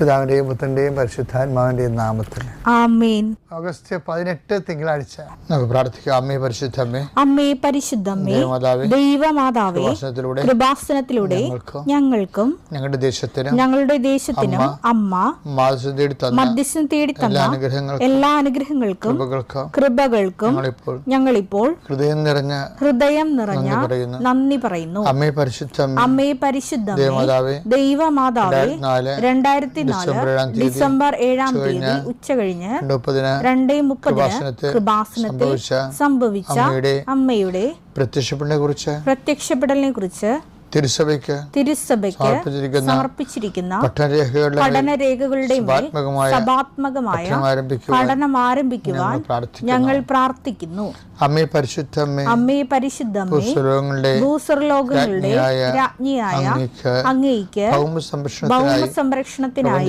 പിതാവിന്റെയും പുത്രന്റെയും പരിശുദ്ധാത്മാവിന്റെയും നാമത്തിൽ ആമേൻ. ഓഗസ്റ്റ് 18 തിങ്കളാഴ്ച നമുക്ക് പ്രാർത്ഥിക്കാം. അമ്മേ പരിശുദ്ധമ്മേ, അമ്മേ പരിശുദ്ധമ്മേ, ദൈവമാതാവേ, കൃപാസനത്തിലൂടെ ഞങ്ങൾക്കും ഞങ്ങളുടെ ദേശത്തിനും അമ്മ മധ്യസ്ഥം തേടി തന്ന എല്ലാ അനുഗ്രഹങ്ങൾക്കും കൃപകൾക്കും ഞങ്ങളിപ്പോൾ ഹൃദയം നിറഞ്ഞ നന്ദി പറയുന്നു. അമ്മേ പരിശുദ്ധമ്മേ, അമ്മേ പരിശുദ്ധമ്മേ, ദൈവമാതാവേ, 2004 ഡിസംബർ 7 തീയതി ഉച്ച കഴിഞ്ഞ് 2:30 കൃപാസനത്തിൽ സംഭവിച്ച അമ്മയുടെ പ്രത്യക്ഷപ്പെടലിനെ കുറിച്ച് തിരുസഭയ്ക്ക് സമർപ്പിച്ചിരിക്കുന്ന പഠനരേഖകളുടെ സഭാത്മകമായ പഠനം ആരംഭിക്കുവാൻ ഞങ്ങൾ പ്രാർത്ഥിക്കുന്നു. അമ്മേ പരിശുദ്ധമ്മേ, ഭൂസ്വർലോകങ്ങളുടെ രാജ്ഞിയായ അങ്ങേയ്ക്ക് ഭൗമ സംരക്ഷണത്തിനായി